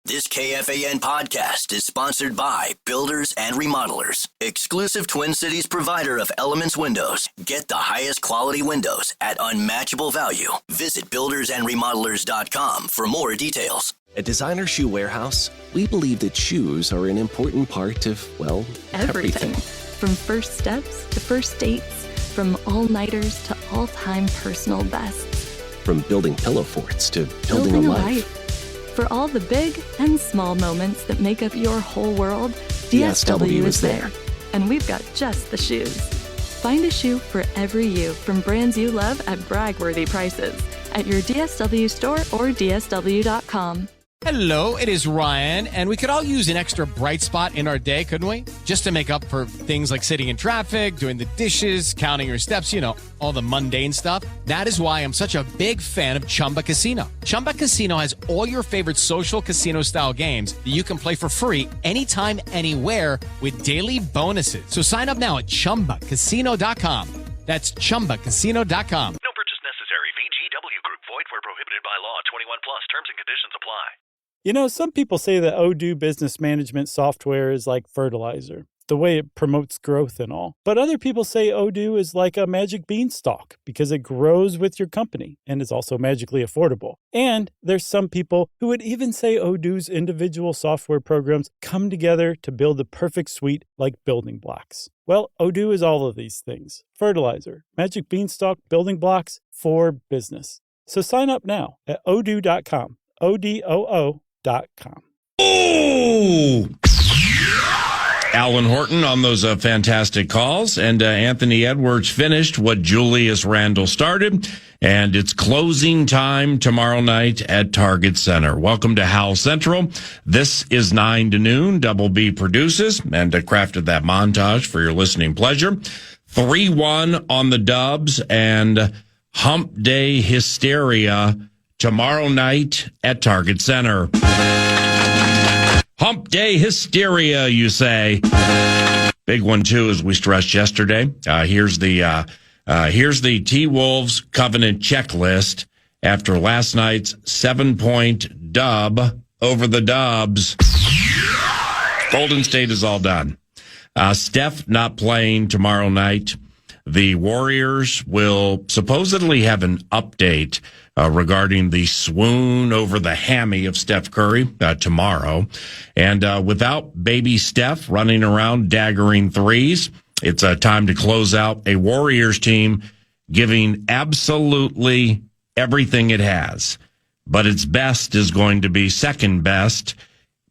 This KFAN podcast is sponsored by Builders and Remodelers, exclusive Twin Cities provider of Elements Windows. Get the highest quality windows at unmatchable value. Visit buildersandremodelers.com for more details. At Designer Shoe Warehouse, we believe that shoes are an important part of, well, everything. From first steps to first dates, from all-nighters to all-time personal bests. From building pillow forts to building a life. For all the big and small moments that make up your whole world, DSW is there. And we've got just the shoes. Find a shoe for every you from brands you love at brag-worthy prices at your DSW store or DSW.com. Hello, it is Ryan, and we could all use an extra bright spot in our day, couldn't we? Just to make up for things like sitting in traffic, doing the dishes, counting your steps, you know, all the mundane stuff. That is why I'm such a big fan of Chumba Casino. Chumba Casino has all your favorite social casino-style games that you can play for free anytime, anywhere with daily bonuses. So sign up now at ChumbaCasino.com. That's ChumbaCasino.com. No purchase necessary. VGW Group. Void where prohibited by law. 21 plus. Terms and conditions apply. You know, some people say that Odoo business management software is like fertilizer, the way it promotes growth and all. But other people say Odoo is like a magic beanstalk because it grows with your company and is also magically affordable. And there's some people who would even say Odoo's individual software programs come together to build the perfect suite like building blocks. Well, Odoo is all of these things. Fertilizer, magic beanstalk, building blocks for business. So sign up now at odoo.com. ODOO.com. Oh! Alan Horton on those fantastic calls, and Anthony Edwards finished what Julius Randle started, and it's closing time tomorrow night at Target Center. Welcome to Howell Central. This is 9 to noon. Double B produces and crafted that montage for your listening pleasure. 3-1 on the Dubs, and Hump Day hysteria tomorrow night at Target Center. Hump Day hysteria, you say. Big one, too, as we stressed yesterday. Here's the T-Wolves Covenant checklist after last night's 7-point dub over the Dubs. Golden State is all done. Steph not playing tomorrow night. The Warriors will supposedly have an update regarding the swoon over the hammy of Steph Curry tomorrow. And without baby Steph running around daggering threes, it's a time to close out a Warriors team giving absolutely everything it has. But its best is going to be second best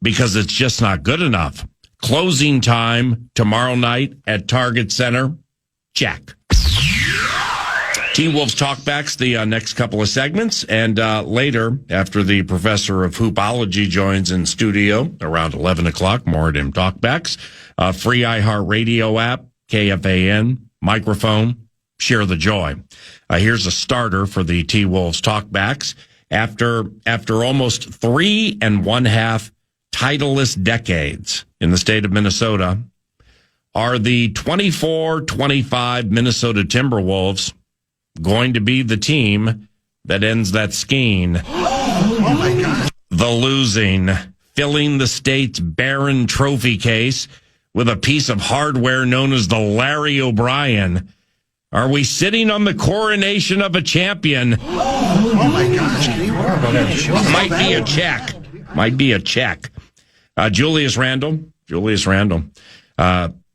because it's just not good enough. Closing time tomorrow night at Target Center. Check. T-Wolves talkbacks the next couple of segments, and later, after the professor of hoopology joins in studio around 11 o'clock, more at him talkbacks. Free iHeartRadio app, KFAN, microphone, share the joy. Here's a starter for the T-Wolves talkbacks. After almost 3.5 titleless decades in the state of Minnesota, are the 24-25 Minnesota Timberwolves going to be the team that ends that skein? Oh my God. The losing, filling the state's barren trophy case with a piece of hardware known as the Larry O'Brien. Are we sitting on the coronation of a champion? Oh my gosh. Might be a check. Might be a check. Julius Randle.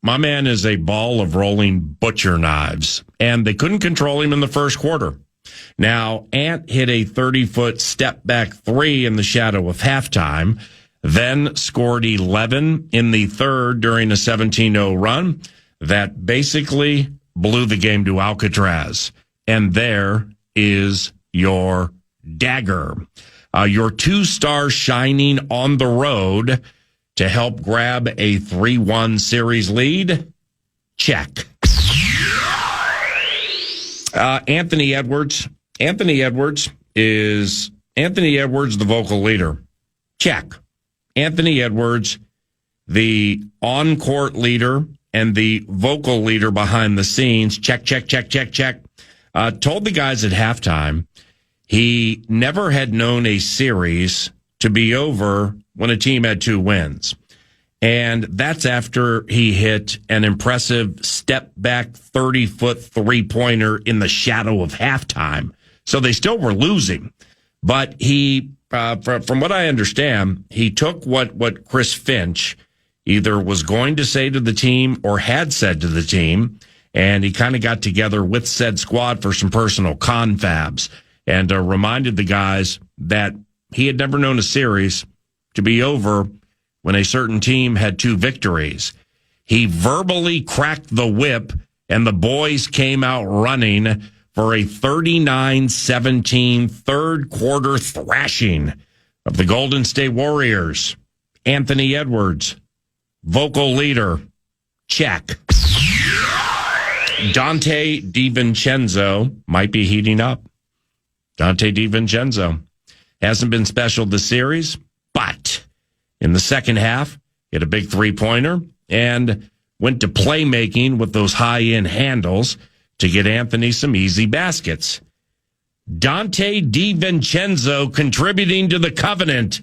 My man is a ball of rolling butcher knives, and they couldn't control him in the first quarter. Now, Ant hit a 30-foot step-back three in the shadow of halftime, then scored 11 in the third during a 17-0 run that basically blew the game to Alcatraz. And there is your dagger. Your two-star shining on the road to help grab a 3-1 series lead? Check. Anthony Edwards. Anthony Edwards the vocal leader? Check. Anthony Edwards, the on-court leader and the vocal leader behind the scenes? Check. Told the guys at halftime he never had known a series to be over when a team had 2 wins. And that's after he hit an impressive step back 30-foot three-pointer in the shadow of halftime. So they still were losing. But he, from what I understand, he took what Chris Finch either was going to say to the team or had said to the team, and he kind of got together with said squad for some personal confabs and reminded the guys that he had never known a series to be over when a certain team had 2 victories. He verbally cracked the whip, and the boys came out running for a 39-17 third quarter thrashing of the Golden State Warriors. Anthony Edwards, vocal leader, check. Dante DiVincenzo might be heating up. Dante DiVincenzo hasn't been special this series, but in the second half, hit a big three-pointer and went to playmaking with those high-end handles to get Anthony some easy baskets. Dante DiVincenzo contributing to the Covenant.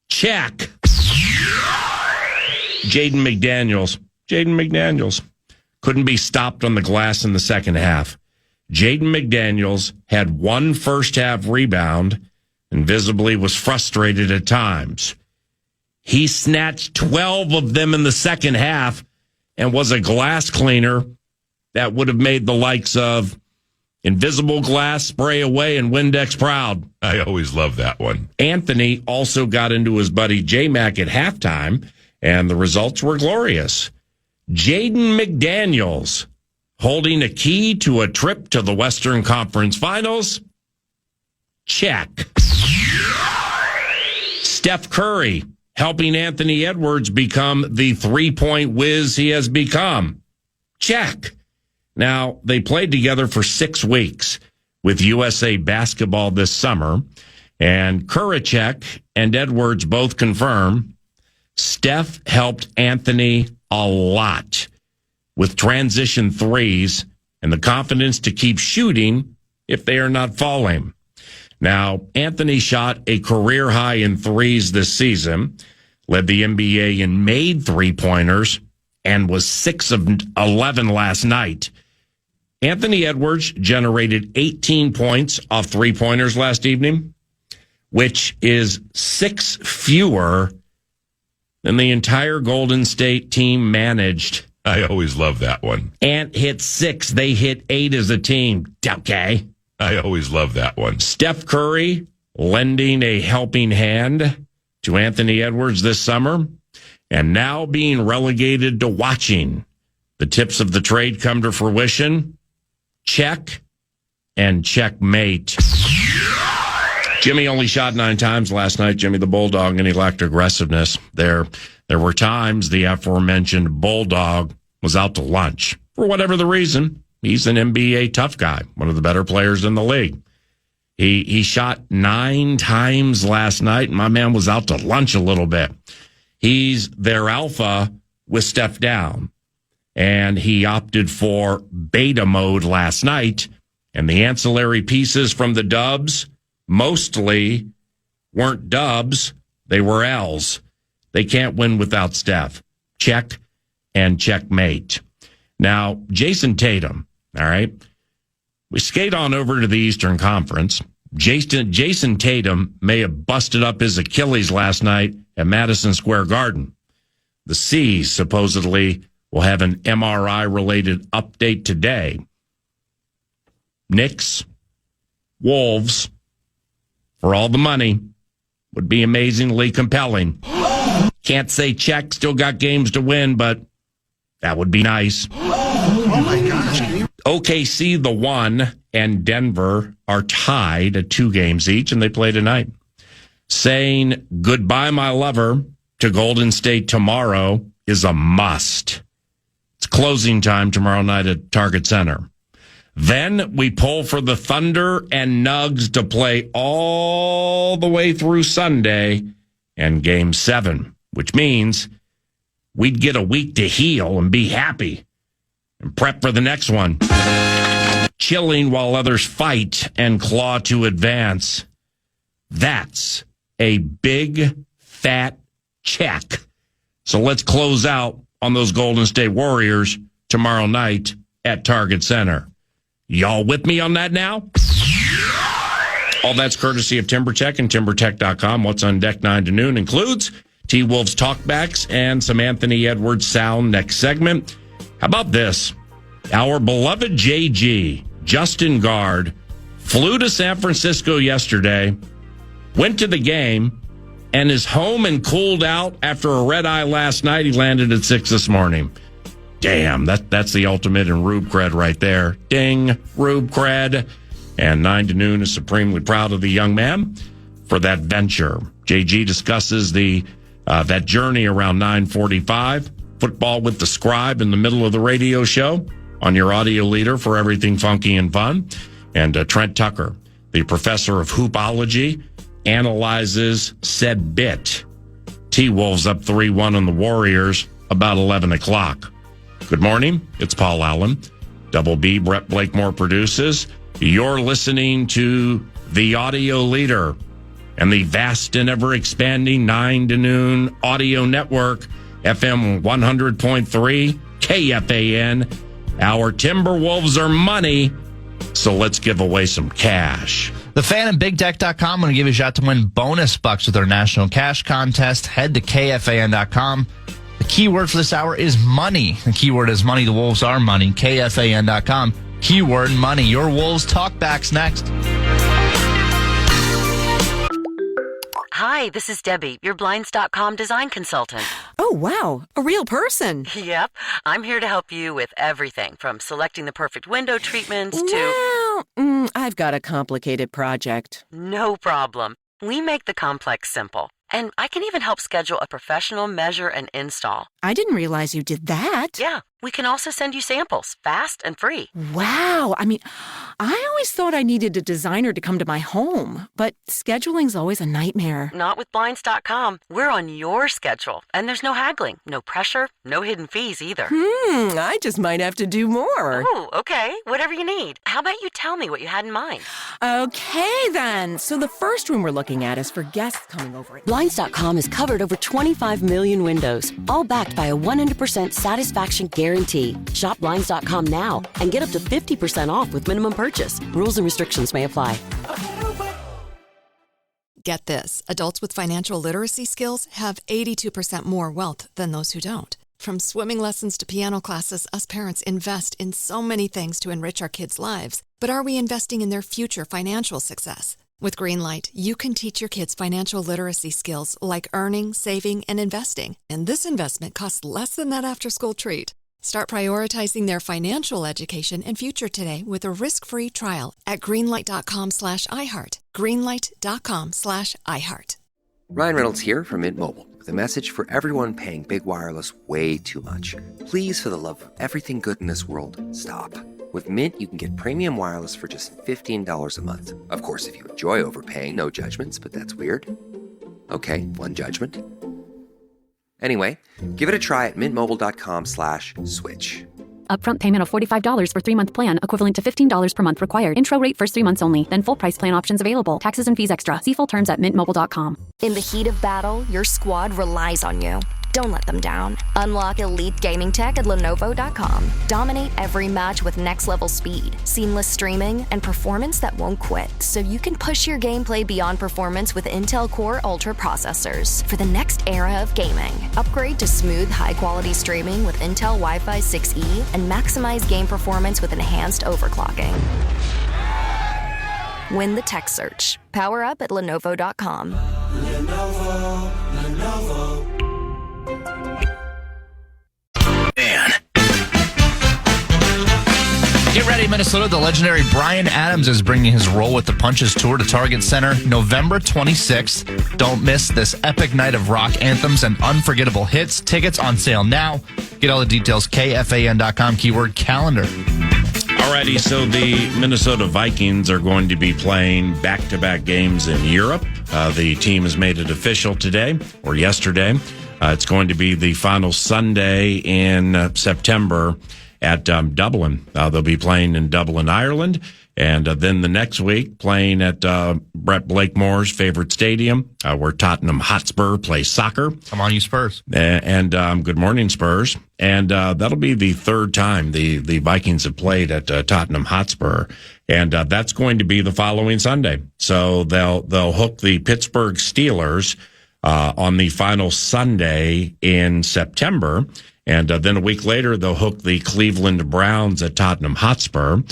Check. Jaden McDaniels couldn't be stopped on the glass in the second half. Jaden McDaniels had 1 first-half rebound and visibly was frustrated at times. He snatched 12 of them in the second half and was a glass cleaner that would have made the likes of Invisible Glass, Spray Away, and Windex proud. I always love that one. Anthony also got into his buddy J-Mac at halftime, and the results were glorious. Jaden McDaniels holding a key to a trip to the Western Conference Finals. Check. Steph Curry helping Anthony Edwards become the three-point whiz he has become. Check. Now, they played together for 6 weeks with USA Basketball this summer, and Kuricek and Edwards both confirm Steph helped Anthony a lot with transition threes and the confidence to keep shooting if they are not falling. Now, Anthony shot a career high in threes this season, led the NBA in made three-pointers, and was 6 of 11 last night. Anthony Edwards generated 18 points off three-pointers last evening, which is 6 fewer than the entire Golden State team managed. I always love that one. Ant hit 6. They hit 8 as a team. Okay. I always love that one. Steph Curry lending a helping hand to Anthony Edwards this summer, and now being relegated to watching the tips of the trade come to fruition. Check and checkmate. Jimmy only shot 9 times last night, Jimmy the Bulldog, and he lacked aggressiveness. There were times the aforementioned Bulldog was out to lunch. For whatever the reason, he's an NBA tough guy, one of the better players in the league. He shot 9 times last night, and my man was out to lunch a little bit. He's their alpha with Steph down, and he opted for beta mode last night, and the ancillary pieces from the dubs mostly weren't dubs, they were L's. They can't win without Steph. Check and checkmate. Now, Jason Tatum, all right? We skate on over to the Eastern Conference. Jason Tatum may have busted up his Achilles last night at Madison Square Garden. The C's supposedly will have an MRI-related update today. Knicks, Wolves, for all the money, would be amazingly compelling. Can't say check, still got games to win, but that would be nice. Oh my gosh. OKC, the 1, and Denver are tied at 2 games each, and they play tonight. Saying goodbye, my lover, to Golden State tomorrow is a must. It's closing time tomorrow night at Target Center. Then we pull for the Thunder and Nugs to play all the way through Sunday and Game 7, which means we'd get a week to heal and be happy and prep for the next one. Chilling while others fight and claw to advance. That's a big fat check. So let's close out on those Golden State Warriors tomorrow night at Target Center. Y'all with me on that now? All that's courtesy of TimberTech and TimberTech.com. What's on deck 9 to noon includes T-Wolves talkbacks and some Anthony Edwards sound next segment. How about this? Our beloved JG, Justin Gaard, flew to San Francisco yesterday, went to the game, and is home and cooled out after a red eye last night. He landed at 6 this morning. Damn, that's the ultimate in Rube cred right there. Ding, Rube cred. And 9 to noon is supremely proud of the young man for that venture. JG discusses that journey around 9:45. Football with the Scribe in the middle of the radio show on your audio leader for everything funky and fun. And Trent Tucker, the professor of hoopology, analyzes said bit. T-Wolves up 3-1 on the Warriors about 11 o'clock. Good morning. It's Paul Allen. Double B, Brett Blakemore produces. You're listening to the audio leader and the vast and ever-expanding 9 to noon audio network, FM 100.3, KFAN. Our Timberwolves are money, so let's give away some cash. The Fan and BigDeck.com going to give you a shot to win bonus bucks with our national cash contest. Head to KFAN.com. The keyword for this hour is money. The keyword is money. The Wolves are money. KFAN.com. Keyword money. Your Wolves talkbacks next. Hi, this is Debbie, your Blinds.com design consultant. Oh, wow. A real person. Yep. I'm here to help you with everything from selecting the perfect window treatments to... Well, I've got a complicated project. No problem. We make the complex simple. And I can even help schedule a professional measure and install. I didn't realize you did that. Yeah. We can also send you samples, fast and free. Wow. I mean, I always thought I needed a designer to come to my home, but scheduling's always a nightmare. Not with Blinds.com. We're on your schedule, and there's no haggling, no pressure, no hidden fees either. I just might have to do more. Oh, okay. Whatever you need. How about you tell me what you had in mind? Okay, then. So the first room we're looking at is for guests coming over. Blinds.com has covered over 25 million windows, all backed by a 100% satisfaction guarantee. Shop Blinds.com now and get up to 50% off with minimum purchase. Rules and restrictions may apply. Get this. Adults with financial literacy skills have 82% more wealth than those who don't. From swimming lessons to piano classes, us parents invest in so many things to enrich our kids' lives. But are we investing in their future financial success? With Greenlight, you can teach your kids financial literacy skills like earning, saving, and investing. And this investment costs less than that after-school treat. Start prioritizing their financial education and future today with a risk-free trial at greenlight.com/iHeart. Greenlight.com/iHeart. Ryan Reynolds here from Mint Mobile with a message for everyone paying big wireless way too much. Please, for the love of everything good in this world, stop. With Mint, you can get premium wireless for just $15 a month. Of course, if you enjoy overpaying, no judgments, but that's weird. Okay, one judgment. Anyway, give it a try at mintmobile.com/switch. Upfront payment of $45 for 3-month plan, equivalent to $15 per month required. Intro rate first 3 months only. Then full price plan options available. Taxes and fees extra. See full terms at mintmobile.com. In the heat of battle, your squad relies on you. Don't let them down. Unlock elite gaming tech at Lenovo.com. Dominate every match with next-level speed, seamless streaming, and performance that won't quit, so you can push your gameplay beyond performance with Intel Core Ultra processors. For the next era of gaming, upgrade to smooth, high-quality streaming with Intel Wi-Fi 6E and maximize game performance with enhanced overclocking. Win the tech search. Power up at Lenovo.com. Lenovo. Get ready, Minnesota. The legendary Bryan Adams is bringing his Roll with the Punches tour to Target Center November 26th. Don't miss this epic night of rock anthems and unforgettable hits. Tickets on sale now. Get all the details, KFAN.com, keyword calendar. Alrighty, so the Minnesota Vikings are going to be playing back-to-back games in Europe. The team has made it official today, or yesterday. It's going to be the final Sunday in September. at Dublin. They'll be playing in Dublin, Ireland. And then the next week, playing at Brett Blakemore's favorite stadium, where Tottenham Hotspur plays soccer. Come on, you Spurs. And good morning, Spurs. And that'll be the third time the Vikings have played at Tottenham Hotspur. And that's going to be the following Sunday. So they'll hook the Pittsburgh Steelers on the final Sunday in September. And then a week later, they'll hook the Cleveland Browns at Tottenham Hotspur.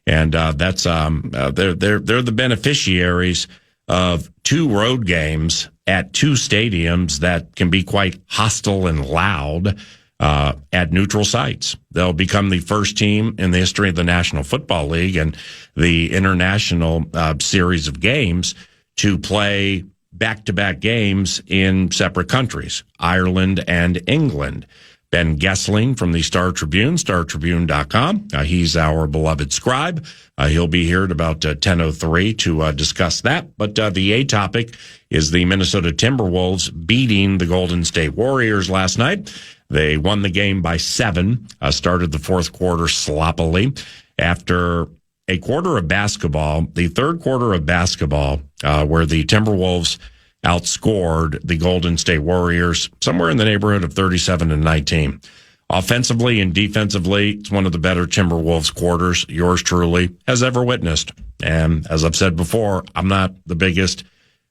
And that's they're the beneficiaries of two road games at two stadiums that can be quite hostile and loud at neutral sites. They'll become the first team in the history of the National Football League and the international series of games to play back-to-back games in separate countries, Ireland and England. Ben Gessling from the Star Tribune, startribune.com. He's our beloved scribe. He'll be here at about 10:03 to discuss that. But the A topic is the Minnesota Timberwolves beating the Golden State Warriors last night. They won the game by 7, started the fourth quarter sloppily. After a quarter of basketball, the third quarter of basketball, where the Timberwolves outscored the Golden State Warriors somewhere in the neighborhood of 37-19. Offensively and defensively, it's one of the better Timberwolves quarters yours truly has ever witnessed. And as I've said before, I'm not the biggest,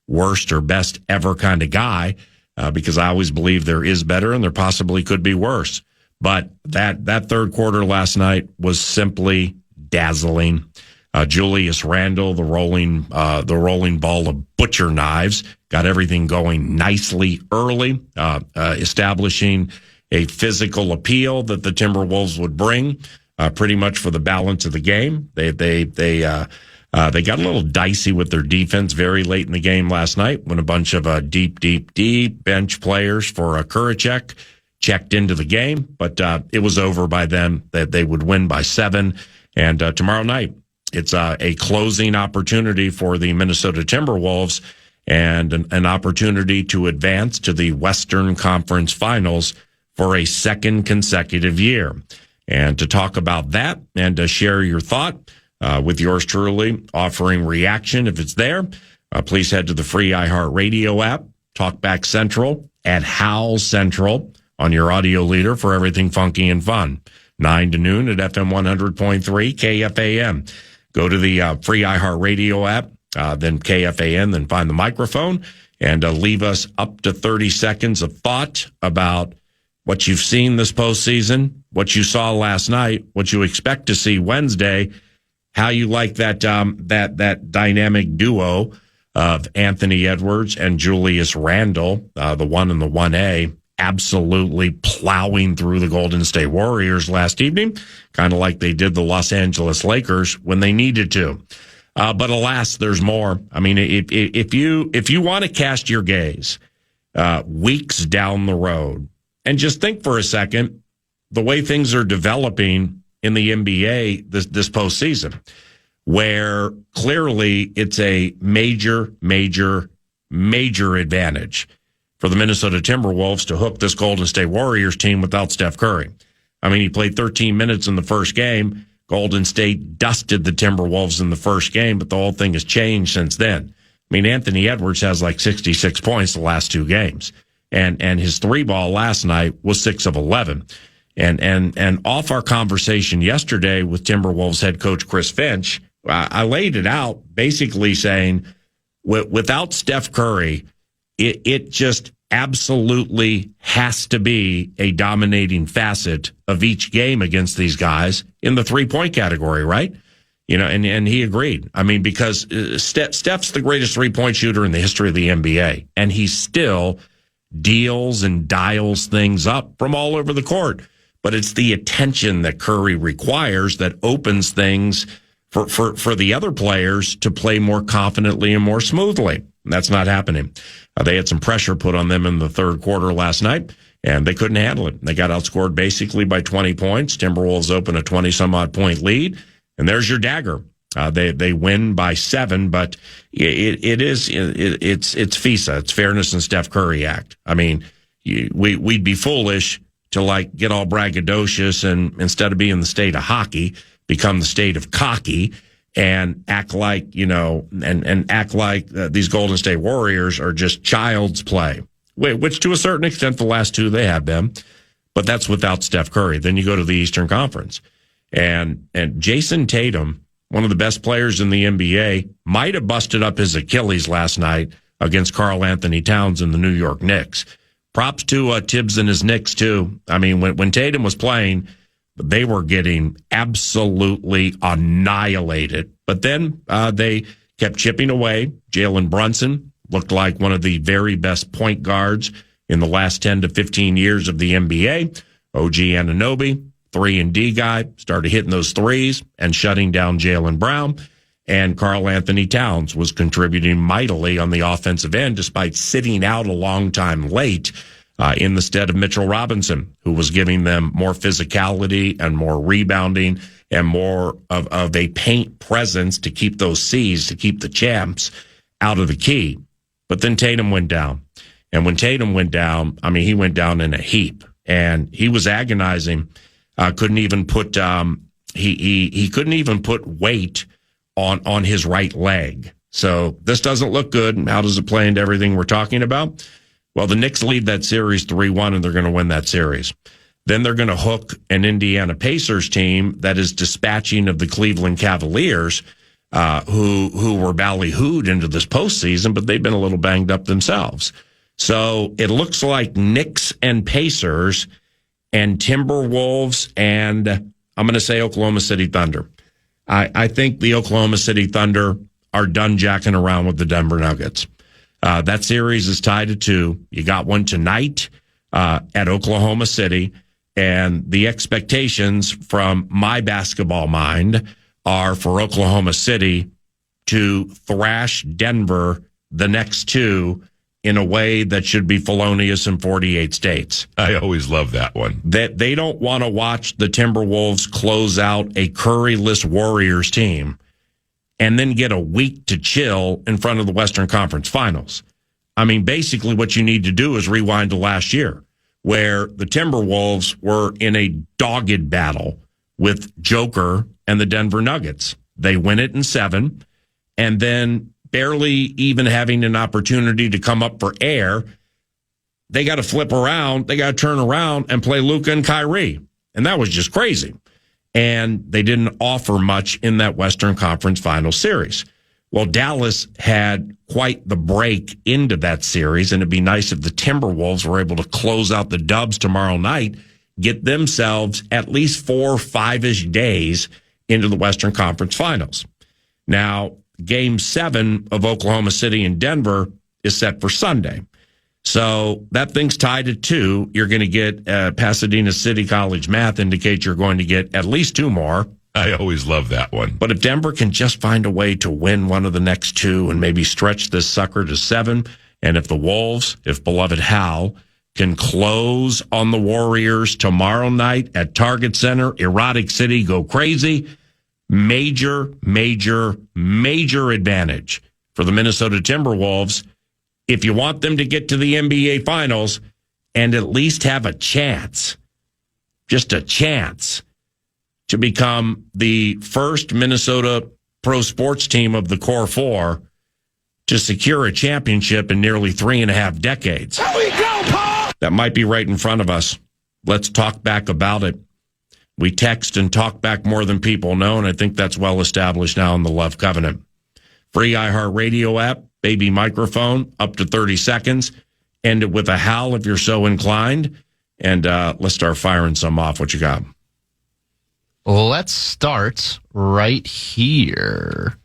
worst, or best ever kind of guy because I always believe there is better and there possibly could be worse. But that third quarter last night was simply dazzling. Julius Randle, the rolling ball of butcher knives, got everything going nicely early, establishing a physical appeal that the Timberwolves would bring pretty much for the balance of the game. They got a little dicey with their defense very late in the game last night when a bunch of deep bench players for Kurachek checked into the game, but it was over by then. That they would win by 7, and tomorrow night it's a closing opportunity for the Minnesota Timberwolves and an opportunity to advance to the Western Conference Finals for a second consecutive year. And to talk about that and to share your thought with yours truly, offering reaction if it's there, please head to the free iHeartRadio app, Talkback Central, and Howl Central on your audio leader for everything funky and fun. 9 to noon at FM 100.3 KFAN. Go to the free iHeartRadio app, then KFAN, then find the microphone, and leave us up to 30 seconds of thought about what you've seen this postseason, what you saw last night, what you expect to see Wednesday, how you like that dynamic duo of Anthony Edwards and Julius Randle, the 1 and the 1A, absolutely plowing through the Golden State Warriors last evening, kind of like they did the Los Angeles Lakers when they needed to. But alas, there's more. I mean, if you want to cast your gaze weeks down the road and just think for a second the way things are developing in the NBA this postseason, where clearly it's a major advantage for the Minnesota Timberwolves to hook this Golden State Warriors team without Steph Curry. I mean, he played 13 minutes in the first game. Golden State dusted the Timberwolves in the first game, but the whole thing has changed since then. I mean, Anthony Edwards has like 66 points the last 2 games. And his 3-ball last night was 6 of 11. And off our conversation yesterday with Timberwolves head coach Chris Finch, I laid it out basically saying without Steph Curry, it just absolutely has to be a dominating facet of each game against these guys in the 3-point category, right? You know, and he agreed. I mean, because Steph's the greatest 3-point shooter in the history of the NBA, and he still deals and dials things up from all over the court. But it's the attention that Curry requires that opens things for the other players to play more confidently and more smoothly. And that's not happening. They had some pressure put on them in the third quarter last night, and they couldn't handle it. They got outscored basically by 20 points. Timberwolves open a 20-some-odd point lead, and there's your dagger. They win by 7, but it's FISA. It's Fairness and Steph Curry Act. I mean, we'd be foolish to get all braggadocious and instead of being the state of hockey, become the state of cocky and act like, and act like these Golden State Warriors are just child's play, which to a certain extent, the last two they have been, but that's without Steph Curry. Then you go to the Eastern Conference and Jason Tatum, one of the best players in the NBA, might have busted up his Achilles last night against Karl Anthony Towns and the New York Knicks. Props to Tibbs and his Knicks, too. I mean, when Tatum was playing, they were getting absolutely annihilated. But then they kept chipping away. Jalen Brunson looked like one of the very best point guards in the last 10 to 15 years of the NBA. OG Anunoby, 3-and-D guy, started hitting those threes and shutting down Jaylen Brown. And Karl Anthony Towns was contributing mightily on the offensive end, despite sitting out a long time late in the stead of Mitchell Robinson, who was giving them more physicality and more rebounding and more of a paint presence to keep those C's, to keep the champs out of the key. But then Tatum went down. And when Tatum went down, I mean, he went down in a heap. And he was agonizing. Couldn't even put he couldn't even put weight on his right leg. So this doesn't look good. How does it play into everything we're talking about? Well, the Knicks lead that series 3-1, and they're going to win that series. Then they're going to hook an Indiana Pacers team that is dispatching of the Cleveland Cavaliers, who were ballyhooed into this postseason, but they've been a little banged up themselves. So it looks like Knicks and Pacers and Timberwolves and I'm going to say Oklahoma City Thunder. I think the Oklahoma City Thunder are done jacking around with the Denver Nuggets. That series is tied at 2. You got one tonight at Oklahoma City, and the expectations from my basketball mind are for Oklahoma City to thrash Denver the next 2 in a way that should be felonious in 48 states. I always love that one. That they don't want to watch the Timberwolves close out a Curry-less Warriors team and then get a week to chill in front of the Western Conference Finals. I mean, basically what you need to do is rewind to last year, where the Timberwolves were in a dogged battle with Joker and the Denver Nuggets. They win it in 7, and then barely even having an opportunity to come up for air, they got to flip around, they got to turn around and play Luka and Kyrie. And that was just crazy. And they didn't offer much in that Western Conference Final Series. Well, Dallas had quite the break into that series, and it'd be nice if the Timberwolves were able to close out the Dubs tomorrow night, get themselves at least 4 or 5-ish days into the Western Conference Finals. Now, Game 7 of Oklahoma City and Denver is set for Sunday. So that thing's tied at 2. You're going to get Pasadena City College math indicates you're going to get at least 2 more. I always love that one. But if Denver can just find a way to win one of the next 2 and maybe stretch this sucker to 7, and if the Wolves, if beloved Hal, can close on the Warriors tomorrow night at Target Center, Erotic City, go crazy, major advantage for the Minnesota Timberwolves if you want them to get to the NBA Finals and at least have a chance, just a chance, to become the first Minnesota pro sports team of the Core 4 to secure a championship in nearly 3.5 decades. There we go, Paul! That might be right in front of us. Let's talk back about it. We text and talk back more than people know, and I think that's well established now in the Love Covenant. Free iHeartRadio app, baby microphone, up to 30 seconds. End it with a howl if you're so inclined. And let's start firing some off. What you got? Let's start right here.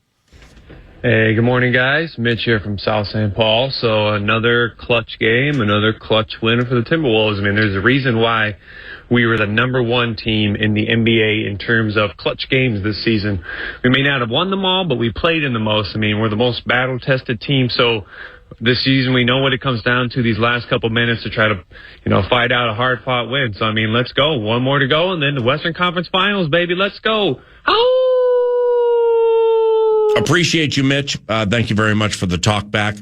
Hey, good morning, guys. Mitch here from South St. Paul. So another clutch game, another clutch win for the Timberwolves. I mean, there's a reason why we were the number 1 team in the NBA in terms of clutch games this season. We may not have won them all, but we played in the most. I mean, we're the most battle-tested team. So this season, we know what it comes down to these last couple minutes to try to, fight out a hard-fought win. So, I mean, let's go. 1 more to go, and then the Western Conference Finals, baby. Let's go. Appreciate you, Mitch. Thank you very much for the talk back.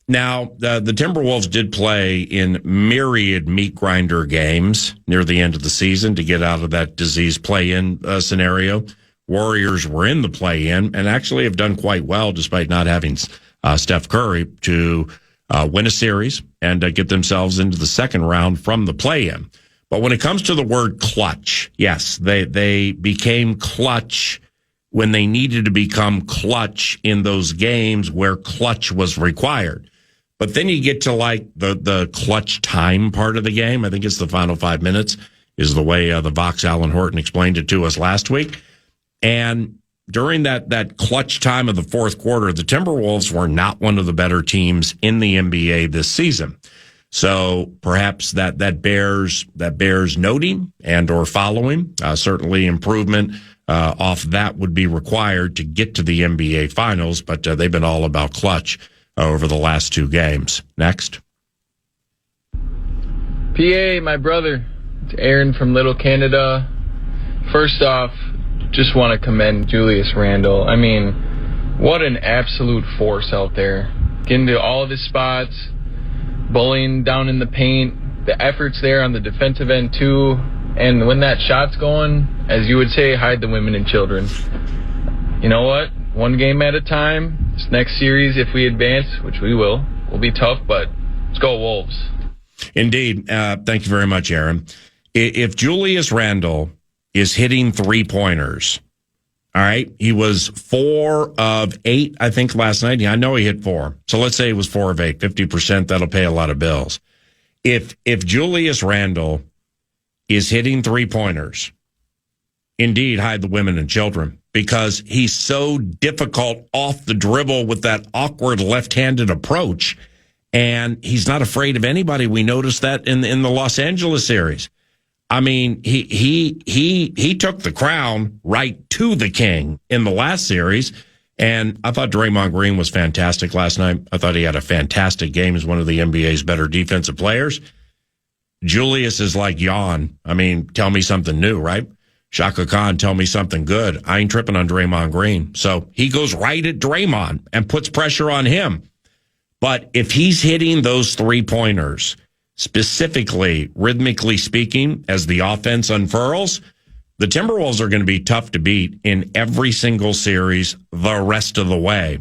Now, the Timberwolves did play in myriad meat grinder games near the end of the season to get out of that disease play-in scenario. Warriors were in the play-in and actually have done quite well despite not having Steph Curry to win a series and get themselves into the second round from the play-in. But when it comes to the word clutch, yes, they became clutch when they needed to become clutch in those games where clutch was required. But then you get to like the clutch time part of the game. I think it's the final 5 minutes is the way the Vox Alan Horton explained it to us last week. And during that clutch time of the fourth quarter, the Timberwolves were not one of the better teams in the NBA this season. So perhaps that bears noting and or following. Certainly improvement off that would be required to get to the NBA Finals, but they've been all about clutch over the last two games. Next. PA, my brother. It's Aaron from Little Canada. First off, just want to commend Julius Randle. I mean, what an absolute force out there. Getting to all of his spots, bullying down in the paint, the efforts there on the defensive end too. And when that shot's going, as you would say, hide the women and children. You know what? One game at a time. This next series, if we advance, which we will be tough, but let's go Wolves. Indeed. Thank you very much, Aaron. If Julius Randle is hitting three-pointers, all right, he was 4 of 8, I think, last night. I know he hit 4. So let's say he was 4 of 8, 50%. That'll pay a lot of bills. If Julius Randle is hitting three-pointers, indeed, hide the women and children, because he's so difficult off the dribble with that awkward left-handed approach, and he's not afraid of anybody. We noticed that in the Los Angeles series. I mean, he took the crown right to the king in the last series, and I thought Draymond Green was fantastic last night. I thought he had a fantastic game as one of the NBA's better defensive players. Julius is like Jan. I mean, tell me something new, right? Shaka Khan, tell me something good. I ain't tripping on Draymond Green. So he goes right at Draymond and puts pressure on him. But if he's hitting those three-pointers, specifically, rhythmically speaking, as the offense unfurls, the Timberwolves are going to be tough to beat in every single series the rest of the way.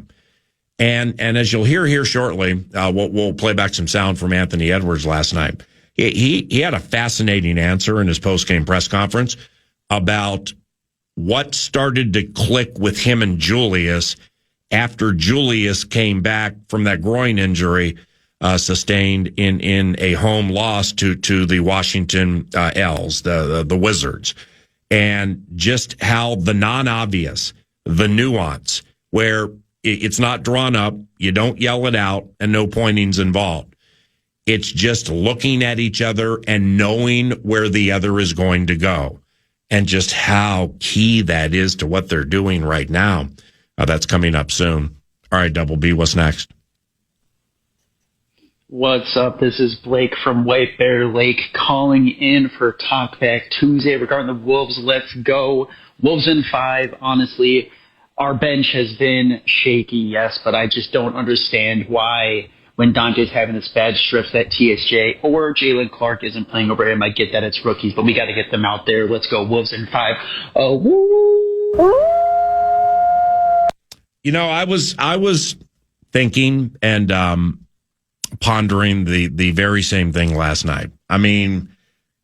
And as you'll hear here shortly, we'll play back some sound from Anthony Edwards last night. He had a fascinating answer in his post-game press conference about what started to click with him and Julius after Julius came back from that groin injury sustained in a home loss to the Washington L's, the Wizards, and just how the non-obvious, the nuance, where it's not drawn up, you don't yell it out, and no pointing's involved. It's just looking at each other and knowing where the other is going to go, and just how key that is to what they're doing right now. That's coming up soon. All right, Double B, what's next? What's up? This is Blake from White Bear Lake calling in for Talkback Tuesday regarding the Wolves. Let's go. Wolves in 5. Honestly, our bench has been shaky, yes, but I just don't understand why when Dante's having this bad stretch that TSJ or Jalen Clark isn't playing over him. I get that it's rookies, but we got to get them out there. Let's go. Wolves in 5. You know, I was thinking and pondering the very same thing last night. I mean,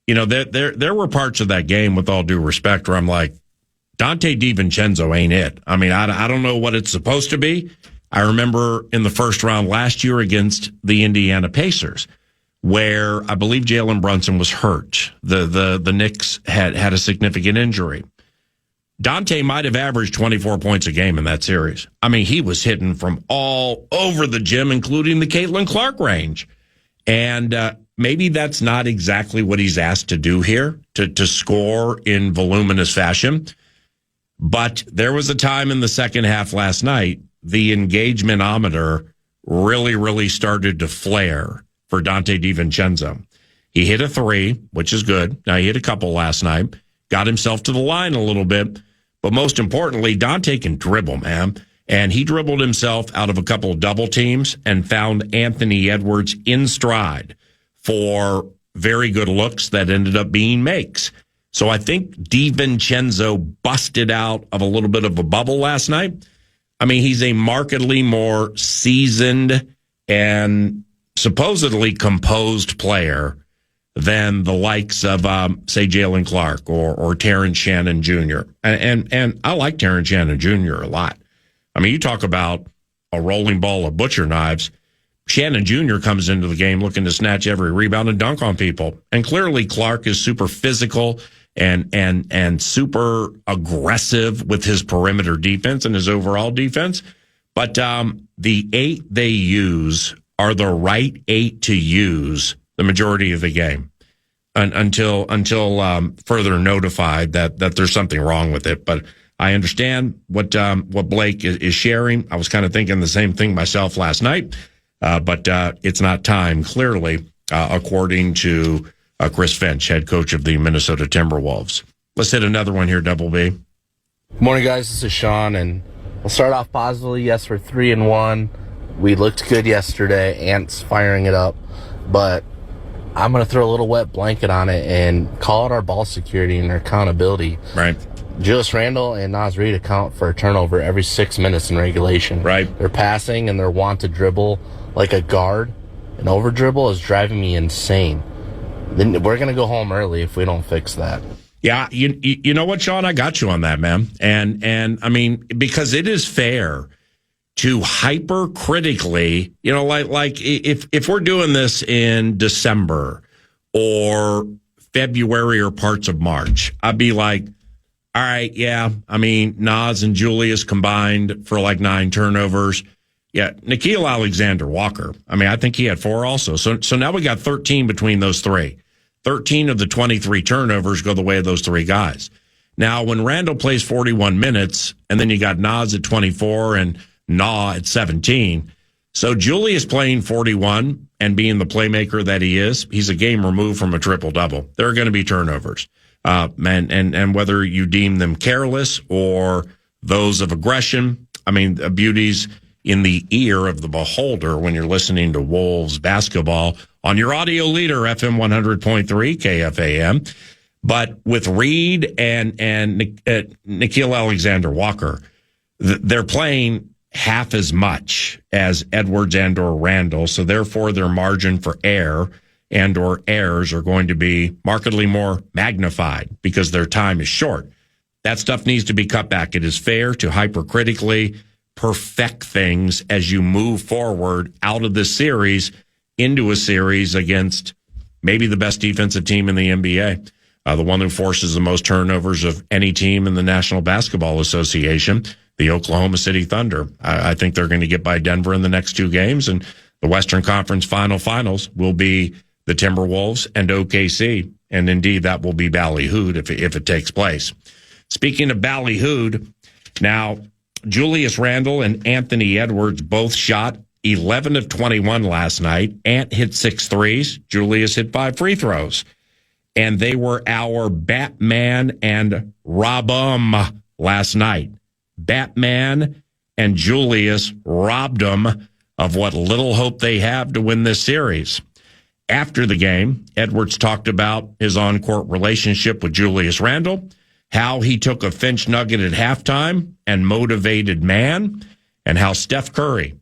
you know, there were parts of that game, with all due respect, where I'm like, Dante DiVincenzo ain't it. I mean, I don't know what it's supposed to be. I remember in the first round last year against the Indiana Pacers, where I believe Jalen Brunson was hurt. The Knicks had a significant injury. Dante might have averaged 24 points a game in that series. I mean, he was hitting from all over the gym, including the Caitlin Clark range. And maybe that's not exactly what he's asked to do here, to score in voluminous fashion. But there was a time in the second half last night, the engagement-ometer really, really started to flare for Dante DiVincenzo. He hit a 3, which is good. Now, he hit a couple last night, got himself to the line a little bit. But most importantly, Dante can dribble, man. And he dribbled himself out of a couple of double teams and found Anthony Edwards in stride for very good looks that ended up being makes. So I think DiVincenzo busted out of a little bit of a bubble last night. I mean, he's a markedly more seasoned and supposedly composed player than the likes of, say, Jalen Clark or Terrence Shannon Jr. And I like Terrence Shannon Jr. a lot. I mean, you talk about a rolling ball of butcher knives. Shannon Jr. comes into the game looking to snatch every rebound and dunk on people. And clearly Clark is super physical and super aggressive with his perimeter defense and his overall defense. But the 8 they use are the right 8 to use the majority of the game until further notified that there's something wrong with it. But I understand what Blake is sharing. I was kind of thinking the same thing myself last night, but it's not time, clearly, according to Chris Finch, head coach of the Minnesota Timberwolves. Let's hit another one here, Double B. Good morning, guys. This is Sean, and we'll start off positively. Yes, we're 3-1. We looked good yesterday. Ants firing it up, but I'm going to throw a little wet blanket on it and call it our ball security and our accountability. Right. Julius Randle and Naz Reid account for a turnover every 6 minutes in regulation. Right. Their passing and their want to dribble like a guard, an over dribble, is driving me insane. Then we're going to go home early if we don't fix that. Yeah, you know what, Sean? I got you on that, man. And I mean, because it is fair to hypercritically, like if we're doing this in December or February or parts of March, I'd be like, all right, yeah, I mean, Naz and Julius combined for like 9 turnovers. Yeah, Nickeil Alexander-Walker, I mean, I think he had 4 also. So now we got 13 between those 3. 13 of the 23 turnovers go the way of those 3 guys. Now, when Randall plays 41 minutes, and then you got Naz at 24 and Na at 17, so Julius playing 41 and being the playmaker that he is, he's a game removed from a triple-double. There are going to be turnovers. And whether you deem them careless or those of aggression, I mean, beauty's in the ear of the beholder when you're listening to Wolves basketball on your audio leader, FM 100.3 KFAN. But with Reed and Nickeil Alexander-Walker, they're playing half as much as Edwards and or Randall, so therefore their margin for error and or errors are going to be markedly more magnified because their time is short. That stuff needs to be cut back. It is fair to hypercritically perfect things as you move forward out of this series into a series against maybe the best defensive team in the NBA, the one who forces the most turnovers of any team in the National Basketball Association, the Oklahoma City Thunder. I think they're going to get by Denver in the next 2 games, and the Western Conference finals will be the Timberwolves and OKC, and indeed that will be ballyhooed if it takes place. Speaking of ballyhooed, now Julius Randle and Anthony Edwards both shot 11 of 21 last night. Ant hit 6 threes. Julius hit 5 free throws. And they were our Batman and Rob-em last night. Batman and Julius robbed them of what little hope they have to win this series. After the game, Edwards talked about his on-court relationship with Julius Randle, how he took a Finch nugget at halftime and motivated man, and how Steph Curry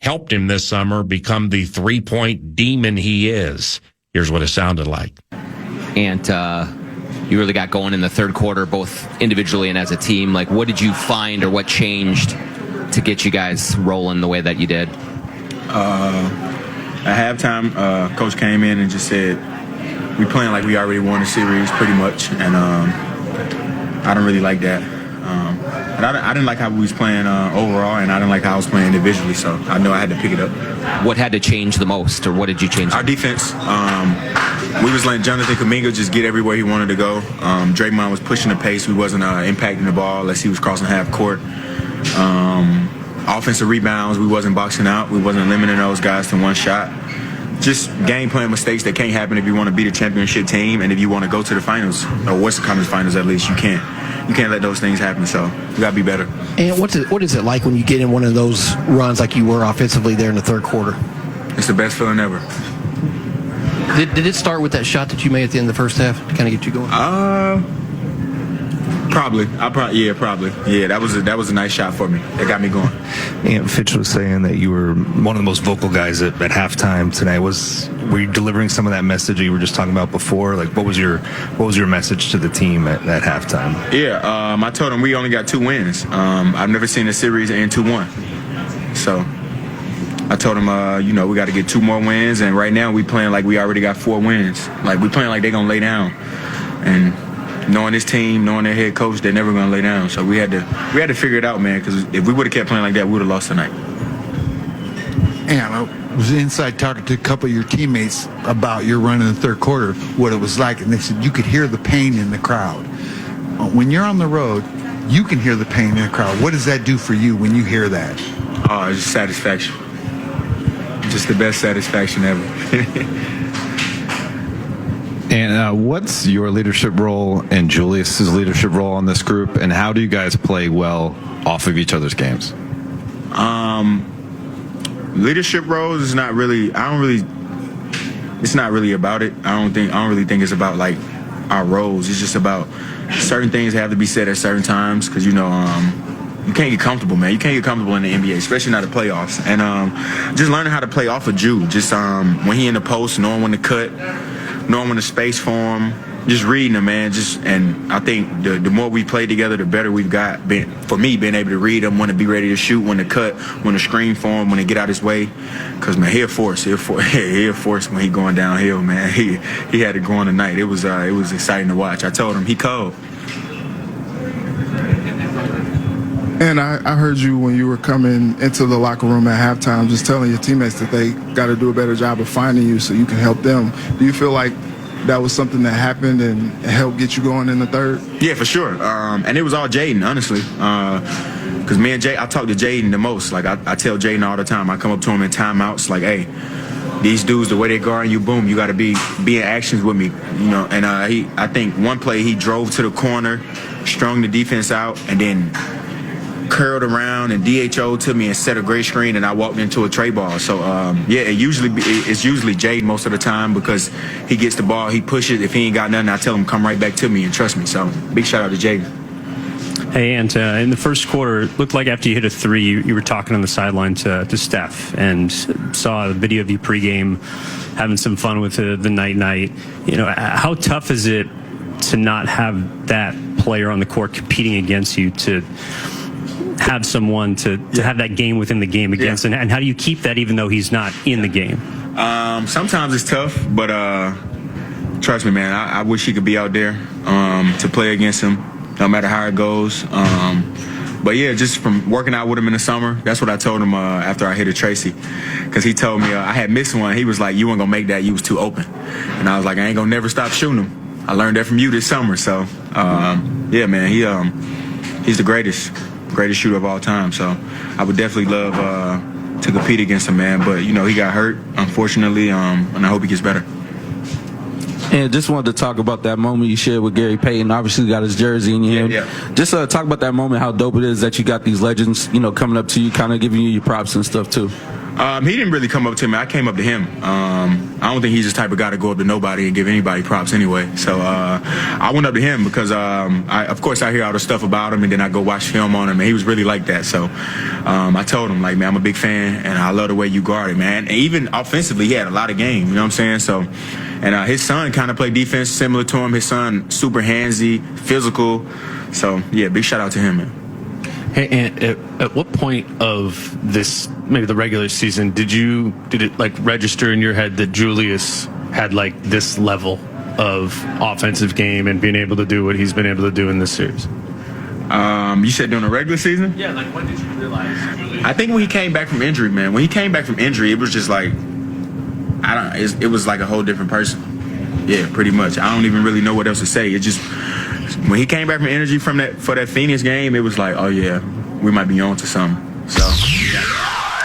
helped him this summer become the 3-point demon he is. Here's what it sounded like. And you really got going in the third quarter, both individually and as a team. Like, what did you find or what changed to get you guys rolling the way that you did? At halftime, Coach came in and just said, we playing like we already won the series pretty much, and I don't really like that. And I didn't like how we was playing overall, and I didn't like how I was playing individually, so I know I had to pick it up. What had to change the most, or what did you change? Our defense. We was letting Jonathan Kuminga just get everywhere he wanted to go. Draymond was pushing the pace. We wasn't impacting the ball unless he was crossing half court. Offensive rebounds, we wasn't boxing out. We wasn't limiting those guys to one shot. just game plan mistakes that can't happen if you want to beat a championship team and if you want to go to the finals or Western Conference Finals at least. You can't let those things happen. So you got to be better. And what is it like when you get in one of those runs like you were offensively there in the third quarter? It's the best feeling ever. Did it start with that shot that you made at the end of the first half to kind of get you going? Probably. Probably. Yeah, that was a nice shot for me. That got me going. And Fitch was saying that you were one of the most vocal guys at halftime tonight. Were you delivering some of that message that you were just talking about before? Like, what was your message to the team at halftime? Yeah, I told them we only got 2 wins. I've never seen a series end 2-1. So I told them, we got to get 2 more wins, and right now we playing like we already got 4 wins. Like we playing like they're gonna lay down, and knowing this team, knowing their head coach, they're never gonna lay down. So we had to figure it out, man. Because if we would have kept playing like that, we would have lost tonight. And I was inside talking to a couple of your teammates about your run in the third quarter, what it was like, and they said you could hear the pain in the crowd. When you're on the road, you can hear the pain in the crowd. What does that do for you when you hear that? Oh, it's just satisfaction. Just the best satisfaction ever. And what's your leadership role and Julius's leadership role on this group, and how do you guys play well off of each other's games? Leadership roles is not really. It's not really about it. I don't really think it's about like our roles. It's just about certain things have to be said at certain times because you can't get comfortable, man. You can't get comfortable in the NBA, especially not the playoffs. And just learning how to play off of Ju. Just when he in the post, knowing when to cut, knowing when to space for him, just reading him, man. And I think the more we play together, the better we've got. For me, being able to read him, when to be ready to shoot, when to cut, when to screen for him, when to get out his way. Because, man, he'll force when he going downhill, man. He had it going tonight. It was exciting to watch. I told him he cold. And I heard you when you were coming into the locker room at halftime just telling your teammates that they got to do a better job of finding you so you can help them. Do you feel like that was something that happened and helped get you going in the third? Yeah, for sure. And it was all Jaden, honestly. Because me and Jay, I talk to Jaden the most. Like, I tell Jaden all the time. I come up to him in timeouts like, hey, these dudes, the way they guard you, boom, you got to be in actions with me. And I think one play he drove to the corner, strung the defense out, and then curled around and DHO'd to me and set a great screen, and I walked into a tray ball. So, it's usually Jade most of the time because he gets the ball, he pushes. If he ain't got nothing, I tell him, come right back to me and trust me. So, big shout out to Jade. Hey, and in the first quarter, it looked like after you hit a 3, you were talking on the sideline to Steph and saw a video of you pregame having some fun with the night. How tough is it to not have that player on the court competing against you, to have someone to have that game within the game against, and how do you keep that even though he's not in the game? Sometimes it's tough, but trust me, man, I wish he could be out there to play against him, no matter how it goes. But yeah, just from working out with him in the summer, that's what I told him after I hit a Tracy, because he told me I had missed one. He was like, you weren't gonna make that, you was too open. And I was like, I ain't gonna never stop shooting him. I learned that from you this summer. So yeah, man, he's the greatest shooter of all time. So I would definitely love to compete against him, man. But he got hurt, unfortunately, and I hope he gets better. And just wanted to talk about that moment you shared with Gary Payton. Obviously, got his jersey in your hand. Yeah. Just talk about that moment, how dope it is that you got these legends, coming up to you, kind of giving you your props and stuff too. He didn't really come up to me. I came up to him. I don't think he's the type of guy to go up to nobody and give anybody props anyway. So I went up to him because, of course, I hear all the stuff about him, and then I go watch film on him, and he was really like that. So I told him, like, man, I'm a big fan, and I love the way you guard it, man. And even offensively, he had a lot of game, you know what I'm saying? So, and his son kind of played defense similar to him. His son, super handsy, physical. So, yeah, big shout out to him, man. Hey, and at what point of this, maybe the regular season, did it like register in your head that Julius had like this level of offensive game and being able to do what he's been able to do in this series? You said during the regular season? Yeah, like when did you realize Julius? I think when he came back from injury, man. When he came back from injury, it was just like, it was like a whole different person. Yeah, pretty much. I don't even really know what else to say. It just, when he came back from injury for that Phoenix game, it was like, oh yeah, we might be on to something. So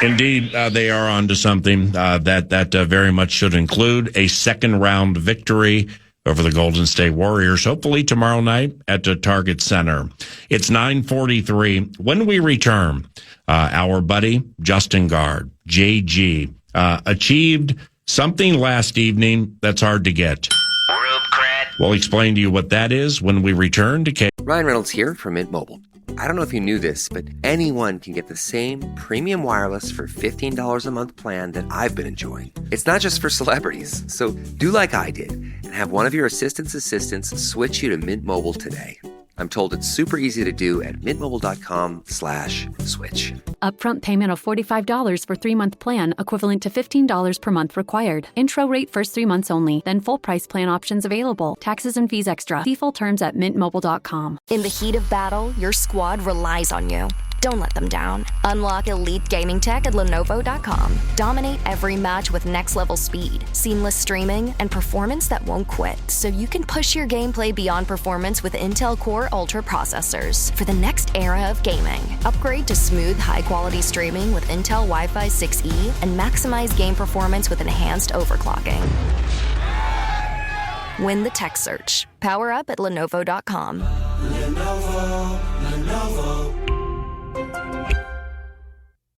Indeed, they are onto something that very much should include a second-round victory over the Golden State Warriors, hopefully tomorrow night at the Target Center. It's 9:43. When we return, our buddy Justin Gaard, JG, achieved something last evening that's hard to get. We'll explain to you what that is when we return to K. Ryan Reynolds here from Mint Mobile. I don't know if you knew this, but anyone can get the same premium wireless for $15 a month plan that I've been enjoying. It's not just for celebrities. So do like I did and have one of your assistants switch you to Mint Mobile today. I'm told it's super easy to do at mintmobile.com/switch. Upfront payment of $45 for 3-month plan, equivalent to $15 per month required. Intro rate first 3 months only, then full price plan options available. Taxes and fees extra. See full terms at mintmobile.com. In the heat of battle, your squad relies on you. Don't let them down. Unlock elite gaming tech at Lenovo.com. Dominate every match with next-level speed, seamless streaming, and performance that won't quit, so you can push your gameplay beyond performance with Intel Core Ultra processors. For the next era of gaming, upgrade to smooth, high-quality streaming with Intel Wi-Fi 6E and maximize game performance with enhanced overclocking. Win the tech search. Power up at Lenovo.com. Lenovo.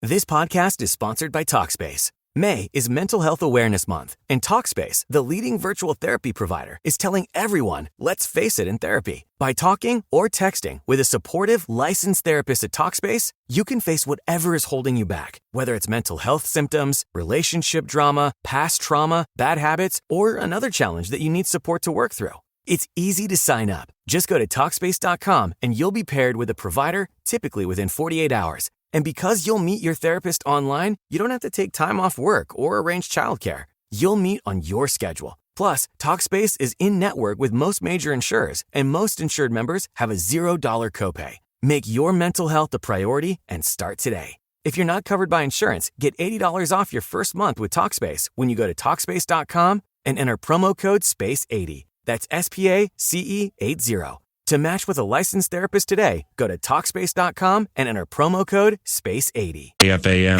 This podcast is sponsored by Talkspace. May is Mental Health Awareness Month, and Talkspace, the leading virtual therapy provider, is telling everyone, let's face it in therapy. By talking or texting with a supportive, licensed therapist at Talkspace, you can face whatever is holding you back, whether it's mental health symptoms, relationship drama, past trauma, bad habits, or another challenge that you need support to work through. It's easy to sign up. Just go to Talkspace.com and you'll be paired with a provider, typically within 48 hours. And because you'll meet your therapist online, you don't have to take time off work or arrange childcare. You'll meet on your schedule. Plus, Talkspace is in-network with most major insurers, and most insured members have a $0 copay. Make your mental health a priority and start today. If you're not covered by insurance, get $80 off your first month with Talkspace when you go to Talkspace.com and enter promo code SPACE80. That's SPACE80. To match with a licensed therapist today, go to Talkspace.com and enter promo code SPACE80. KFAN.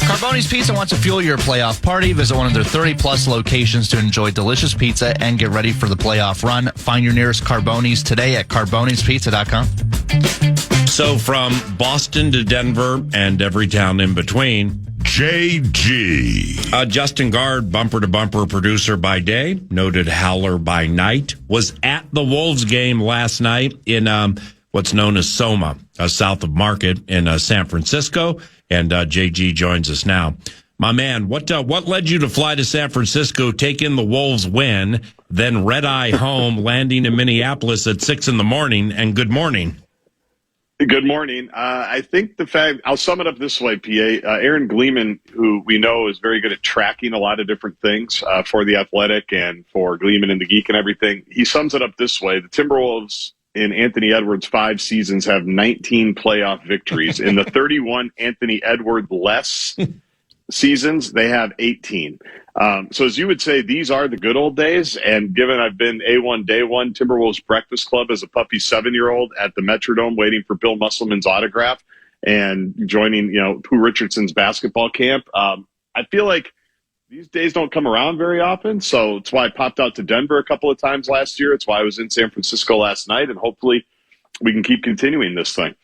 Carboni's Pizza wants to fuel your playoff party. Visit one of their 30-plus locations to enjoy delicious pizza and get ready for the playoff run. Find your nearest Carboni's today at carbonispizza.com. So from Boston to Denver and every town in between, JG. Justin Gaard, bumper-to-bumper producer by day, noted howler by night, was at the Wolves game last night in what's known as Soma, south of Market in San Francisco, and JG joins us now. My man, what led you to fly to San Francisco, take in the Wolves win, then red-eye home, landing in Minneapolis at 6 a.m, and good morning? Good morning. I think I'll sum it up this way, PA. Aaron Gleeman, who we know is very good at tracking a lot of different things for The Athletic and for Gleeman and the Geek and everything, he sums it up this way. The Timberwolves in Anthony Edwards' 5 seasons have 19 playoff victories. In the 31 Anthony Edwards less seasons, they have 18. So as you would say, these are the good old days. And given I've been A1 Day 1 Timberwolves Breakfast Club as a puppy 7-year-old at the Metrodome waiting for Bill Musselman's autograph and joining, Pooh Richardson's basketball camp, I feel like these days don't come around very often. So it's why I popped out to Denver a couple of times last year. It's why I was in San Francisco last night. And hopefully we can keep continuing this thing.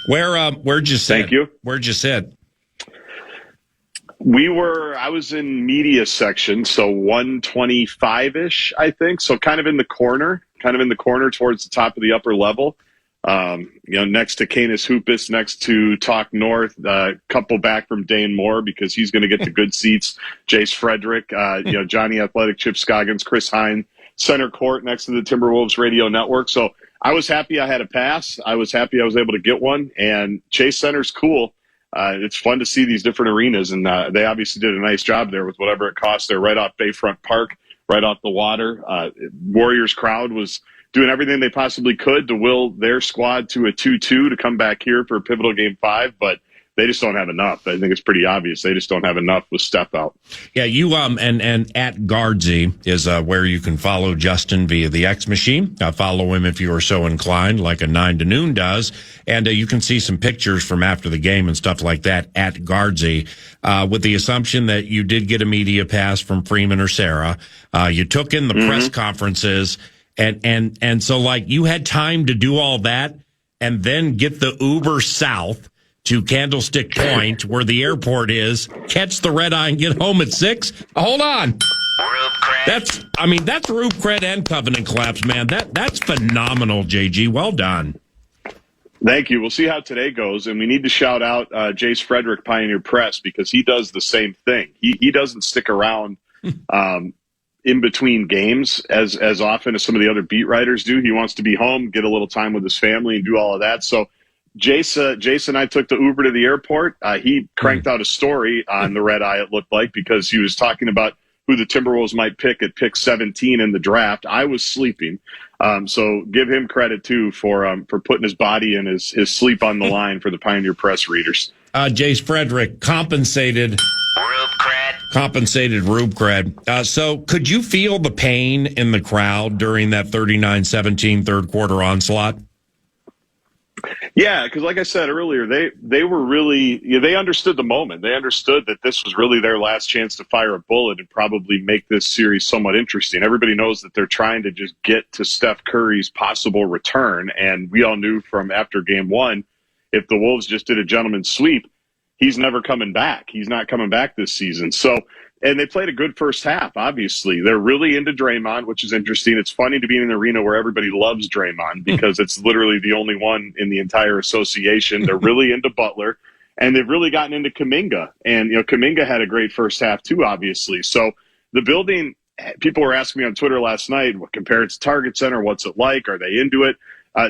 Where'd you sit? Thank you. Where'd you sit? I was in media section, so 125-ish, I think. So kind of in the corner towards the top of the upper level. Next to Canis Hoopus, next to Talk North, couple back from Dane Moore because he's going to get the good seats. Jace Frederick, Johnny Athletic, Chip Scoggins, Chris Hine, center court next to the Timberwolves radio network. So I was happy I had a pass. I was happy I was able to get one, and Chase Center's cool. It's fun to see these different arenas, and they obviously did a nice job there with whatever it cost. They're right off Bayfront Park, right off the water. Warriors crowd was doing everything they possibly could to will their squad to a 2-2 to come back here for pivotal Game 5. But they just don't have enough. I think it's pretty obvious. They just don't have enough with Steph out. Yeah, you and at Gaardsy is where you can follow Justin via the X Machine. Follow him if you are so inclined, like a 9 to noon does. And you can see some pictures from after the game and stuff like that at Gaardsy, with the assumption that you did get a media pass from Freeman or Sarah. You took in the press conferences, and so like you had time to do all that and then get the Uber south to Candlestick Point, where the airport is, catch the red eye and get home at 6? Hold on. That's Rube Cred and Covenant Collapse, man. That's phenomenal, JG. Well done. Thank you. We'll see how today goes, and we need to shout out Jace Frederick, Pioneer Press, because he does the same thing. He doesn't stick around in between games as often as some of the other beat writers do. He wants to be home, get a little time with his family, and do all of that. So Jace and I took the Uber to the airport. He cranked out a story on the red eye, it looked like, because he was talking about who the Timberwolves might pick at pick 17 in the draft. I was sleeping. So give him credit, too, for putting his body and his sleep on the line for the Pioneer Press readers. Jace Frederick compensated Rube Cred. So could you feel the pain in the crowd during that 39-17 third quarter onslaught? Yeah, because like I said earlier, they were really, they understood the moment. They understood that this was really their last chance to fire a bullet and probably make this series somewhat interesting. Everybody knows that they're trying to just get to Steph Curry's possible return, and we all knew from after game one, if the Wolves just did a gentleman's sweep, he's never coming back. He's not coming back this season. So, and they played a good first half, obviously. They're really into Draymond, which is interesting. It's funny to be in an arena where everybody loves Draymond because it's literally the only one in the entire association. They're really into Butler, and they've really gotten into Kuminga. And, Kuminga had a great first half too, obviously. So the building, people were asking me on Twitter last night, compare it to Target Center, what's it like? Are they into it?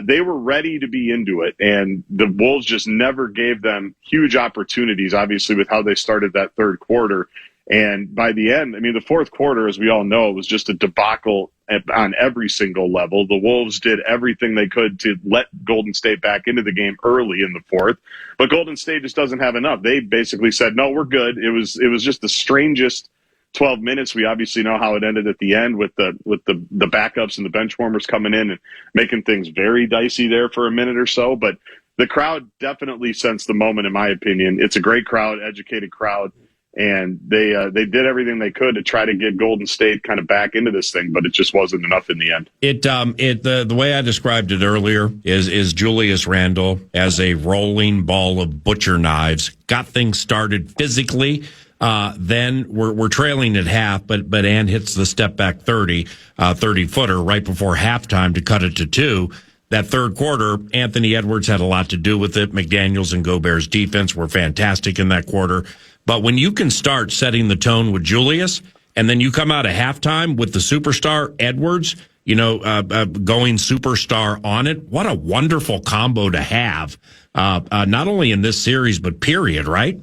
They were ready to be into it, and the Wolves just never gave them huge opportunities, obviously, with how they started that third quarter. And by the end, the fourth quarter, as we all know, was just a debacle on every single level. The Wolves did everything they could to let Golden State back into the game early in the fourth, but Golden State just doesn't have enough. They basically said, no, we're good. It was just the strangest 12 minutes. We obviously know how it ended at the end with the backups and the bench warmers coming in and making things very dicey there for a minute or so. But the crowd definitely sensed the moment, in my opinion. It's a great crowd, educated crowd. And they did everything they could to try to get Golden State kind of back into this thing, but it just wasn't enough in the end. The way I described it earlier is Julius Randle as a rolling ball of butcher knives, got things started physically. Then we're trailing at half, but Ant hits the step back 30-footer right before halftime to cut it to 2. That third quarter, Anthony Edwards had a lot to do with it. McDaniels and Gobert's defense were fantastic in that quarter. But when you can start setting the tone with Julius, and then you come out at halftime with the superstar Edwards, going superstar on it, what a wonderful combo to have, not only in this series, but period, right?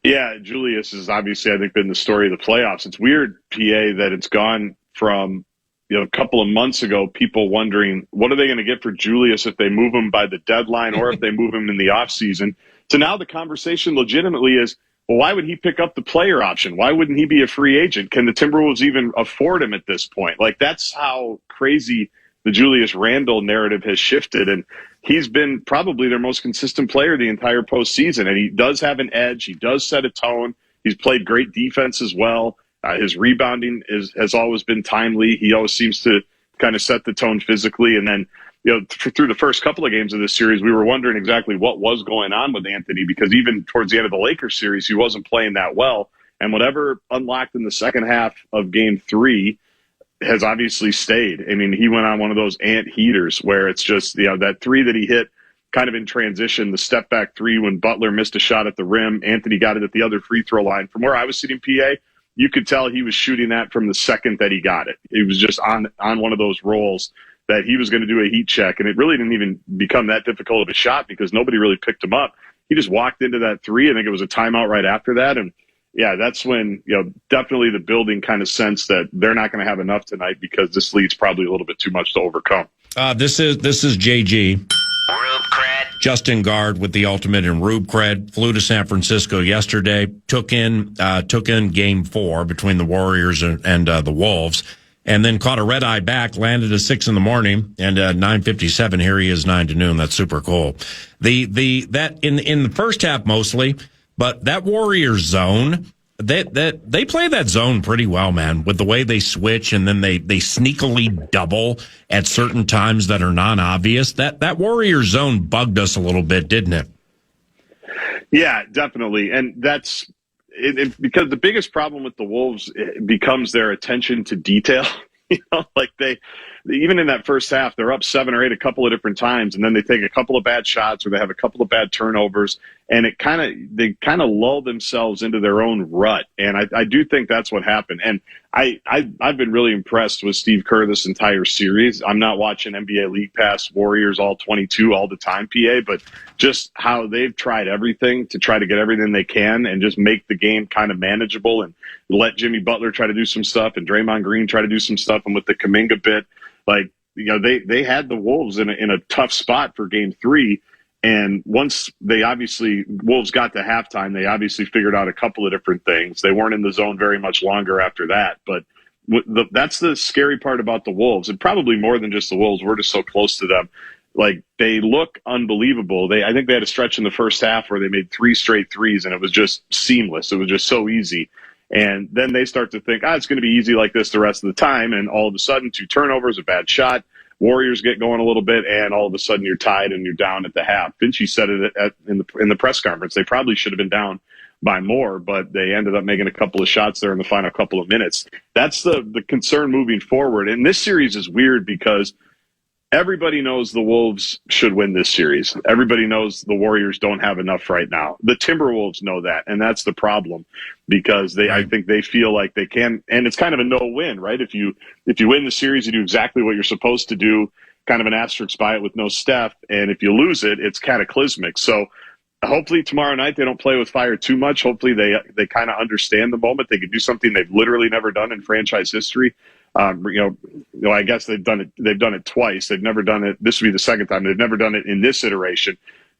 Yeah, Julius has obviously, I think, been the story of the playoffs. It's weird, PA, that it's gone from, a couple of months ago, people wondering, what are they going to get for Julius if they move him by the deadline or if they move him in the offseason? So now the conversation legitimately is, well, why would he pick up the player option? Why wouldn't he be a free agent? Can the Timberwolves even afford him at this point? Like, that's how crazy the Julius Randle narrative has shifted. And he's been probably their most consistent player the entire postseason. And he does have an edge. He does set a tone. He's played great defense as well. His rebounding has always been timely. He always seems to kind of set the tone physically. And then, through the first couple of games of this series, we were wondering exactly what was going on with Anthony, because even towards the end of the Lakers series, he wasn't playing that well. And whatever unlocked in the second half of game 3 has obviously stayed. He went on one of those Ant heaters where it's just, that 3 that he hit kind of in transition, the step back 3 when Butler missed a shot at the rim. Anthony got it at the other free throw line. From where I was sitting, PA, you could tell he was shooting that from the second that he got it. It was just on one of those rolls that he was going to do a heat check, and it really didn't even become that difficult of a shot because nobody really picked him up. He just walked into that 3. I think it was a timeout right after that, and yeah, that's when definitely the building kind of sensed that they're not going to have enough tonight because this lead's probably a little bit too much to overcome. This is JG. Justin Gaard with the ultimate in Rube cred flew to San Francisco yesterday, took in game 4 between the Warriors and the Wolves, and then caught a red eye back, landed at 6 in the morning, and 9:57 here he is 9 to noon. That's super cool. That in the first half mostly, but that Warriors zone. They play that zone pretty well, man, with the way they switch and then they sneakily double at certain times that are non-obvious. That Warrior zone bugged us a little bit, didn't it? Yeah, definitely. And that's because the biggest problem with the Wolves becomes their attention to detail. Like even in that first half, they're up 7 or 8 a couple of different times, and then they take a couple of bad shots or they have a couple of bad turnovers, and they kind of lull themselves into their own rut. And I do think that's what happened. And I've been really impressed with Steve Kerr this entire series. I'm not watching NBA League Pass Warriors all 22 all the time, PA, but just how they've tried everything to try to get everything they can and just make the game kind of manageable and let Jimmy Butler try to do some stuff and Draymond Green try to do some stuff. And with the Kuminga bit, they had the Wolves in a tough spot for game 3. And once Wolves got to halftime, they obviously figured out a couple of different things. They weren't in the zone very much longer after that. But that's the scary part about the Wolves, and probably more than just the Wolves. We're just so close to them. Like, they look unbelievable. I think they had a stretch in the first half where they made 3 straight threes, and it was just seamless. It was just so easy. And then they start to think, it's going to be easy like this the rest of the time. And all of a sudden, 2 turnovers, a bad shot. Warriors get going a little bit, and all of a sudden you're tied and you're down at the half. Vinci said it in the press conference. They probably should have been down by more, but they ended up making a couple of shots there in the final couple of minutes. That's the concern moving forward. And this series is weird because everybody knows the Wolves should win this series. Everybody knows the Warriors don't have enough right now. The Timberwolves know that, and that's the problem because I think they feel like they can, and it's kind of a no-win, right? If you win the series, you do exactly what you're supposed to do, kind of an asterisk by it with no Steph, and if you lose it, it's cataclysmic. So hopefully tomorrow night they don't play with fire too much. Hopefully they kind of understand the moment. They can do something they've literally never done in franchise history. I guess they've done it twice. They've never done it. This would be the second time. They've never done it in this iteration,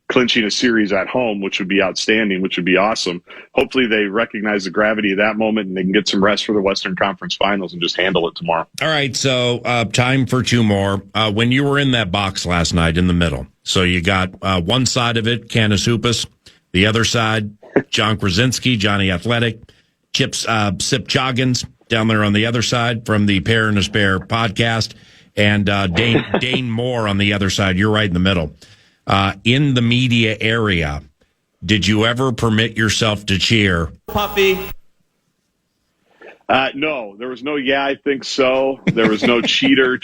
clinching a series at home, which would be outstanding, which would be awesome. Hopefully they recognize the gravity of that moment and they can get some rest for the Western Conference Finals and just handle it tomorrow. All right. So, time for 2 more. When you were in that box last night in the middle, so you got, one side of it, Canis Hoopus, the other side, John Krasinski, Johnny Athletic, Sip Choggins, down there on the other side from the Pair and a Spare podcast, and Dane Moore on the other side. You're right in the middle. In the media area, did you ever permit yourself to cheer? Puffy. No, there was no, I think so. There was no cheater.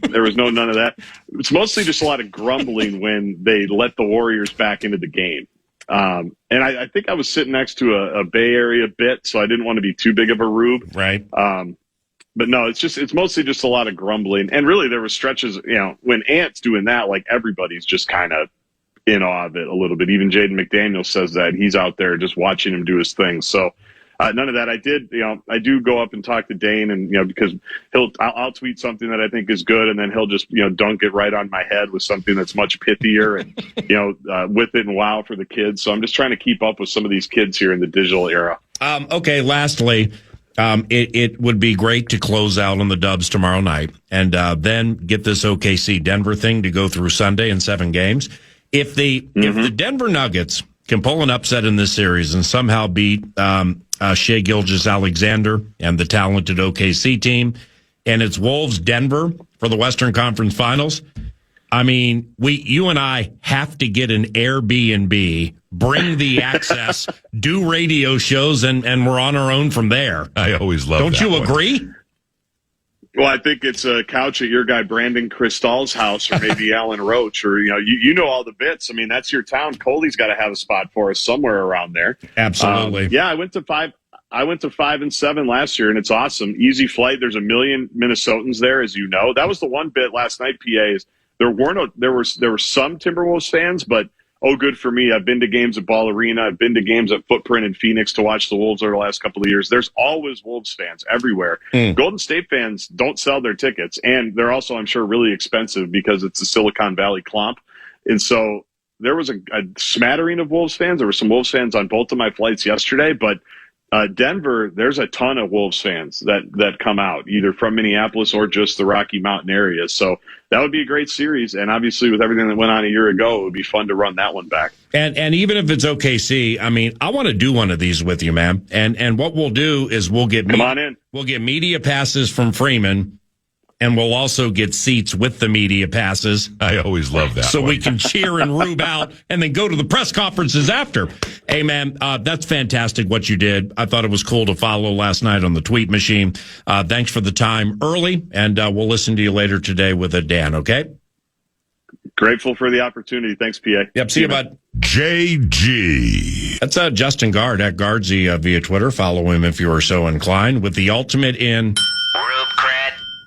There was none of that. It's mostly just a lot of grumbling when they let the Warriors back into the game. And I think I was sitting next to a Bay Area bit, so I didn't want to be too big of a rube. Right. But no, it's mostly just a lot of grumbling. And really there were stretches, when Ant's doing that, like everybody's just kind of in awe of it a little bit. Even Jaden McDaniel says that he's out there just watching him do his thing. So none of that. I do go up and talk to Dane, and because I'll tweet something that I think is good, and then he'll just dunk it right on my head with something that's much pithier, and with it and wow for the kids. So I'm just trying to keep up with some of these kids here in the digital era. Okay. Lastly, it would be great to close out on the Dubs tomorrow night, and then get this OKC Denver thing to go through Sunday in 7 games. If the Denver Nuggets can pull an upset in this series and somehow beat Shai Gilgeous-Alexander and the talented OKC team, and it's Wolves-Denver for the Western Conference Finals, I mean, you and I have to get an Airbnb, bring the access, do radio shows, and we're on our own from there. I always love that. Don't you agree? Well, I think it's a couch at your guy Brandon Cristal's house, or maybe Alan Roach, or you know all the bits. I mean, that's your town. Coley's got to have a spot for us somewhere around there. Absolutely. I went to 5 and 7 last year, and it's awesome. Easy flight. There's 1 million Minnesotans there, as you know. That was the one bit last night. PAs. There were some Timberwolves fans, but good for me. I've been to games at Ball Arena. I've been to games at Footprint in Phoenix to watch the Wolves over the last couple of years. There's always Wolves fans everywhere. Golden State fans don't sell their tickets, and they're also, I'm sure, really expensive because it's a Silicon Valley clomp. And so there was a smattering of Wolves fans. There were some Wolves fans on both of my flights yesterday, but Denver, there's a ton of Wolves fans that come out, either from Minneapolis or just the Rocky Mountain area. So that would be a great series. And obviously, with everything that went on a year ago, it would be fun to run that one back. And even if it's OKC, I mean, I want to do one of these with you, man. And what we'll do is we'll get media passes from Freeman. And we'll also get seats with the media passes. I always love that. So one. we can cheer and rube out and then go to the press conferences after. Hey, man, that's fantastic what you did. I thought it was cool to follow last night on the tweet machine. Thanks for the time early, and we'll listen to you later today with Dan, okay? Grateful for the opportunity. Thanks, PA. Yep, see you, bud. JG. That's Justin Gaard at Gaardsy via Twitter. Follow him if you are so inclined. With the ultimate in...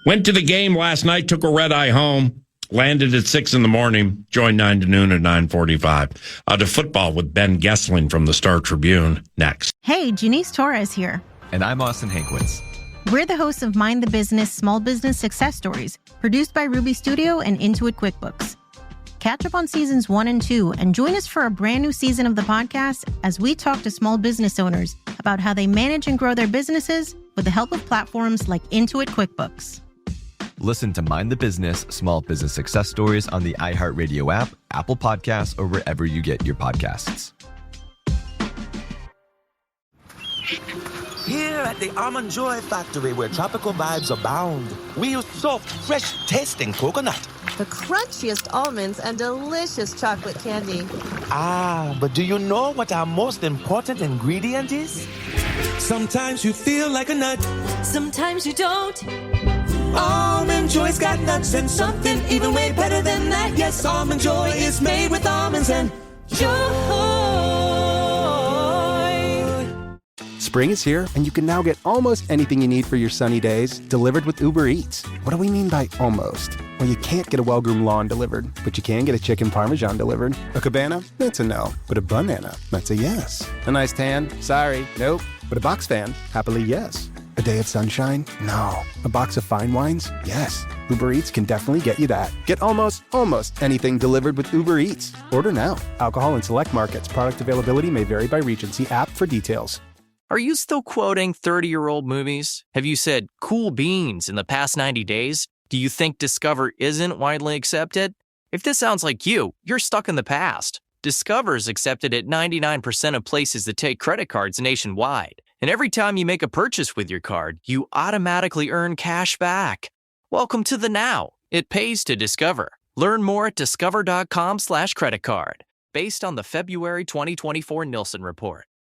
Went to the game last night, took a red-eye home, landed at 6 in the morning, joined 9 to noon at 9:45. To football with Ben Gessling from the Star Tribune next. Hey, Janice Torres here. And I'm Austin Hankwitz. We're the hosts of Mind the Business Small Business Success Stories, produced by Ruby Studio and Intuit QuickBooks. Catch up on seasons 1 and 2 and join us for a brand new season of the podcast as we talk to small business owners about how they manage and grow their businesses with the help of platforms like Intuit QuickBooks. Listen to Mind the Business Small Business Success Stories on the iHeartRadio app, Apple Podcasts, or wherever you get your podcasts. Here at the Almond Joy Factory, where tropical vibes abound, we use soft, fresh-tasting coconut. The crunchiest almonds and delicious chocolate candy. Ah, but do you know what our most important ingredient is? Sometimes you feel like a nut. Sometimes you don't. Almond Joy's got nuts and something even way better than that. Yes, Almond Joy is made with almonds and joy. Spring is here, and you can now get almost anything you need for your sunny days delivered with Uber Eats. What do we mean by almost? Well, you can't get a well-groomed lawn delivered, but you can get a chicken parmesan delivered. A cabana? That's a no. But a banana? That's a yes. A nice tan? Sorry, nope. But a box fan? Happily, yes. A day of sunshine? No. A box of fine wines? Yes. Uber Eats can definitely get you that. Get almost anything delivered with Uber Eats. Order now. Alcohol in select markets. Product availability may vary by region. See app for details. Are you still quoting 30-year-old movies? Have you said cool beans in the past 90 days? Do you think Discover isn't widely accepted? If this sounds like you, you're stuck in the past. Discover is accepted at 99% of places that take credit cards nationwide. And every time you make a purchase with your card, you automatically earn cash back. Welcome to the now. It pays to Discover. Learn more at discover.com/creditcard. Based on the February 2024 Nielsen report.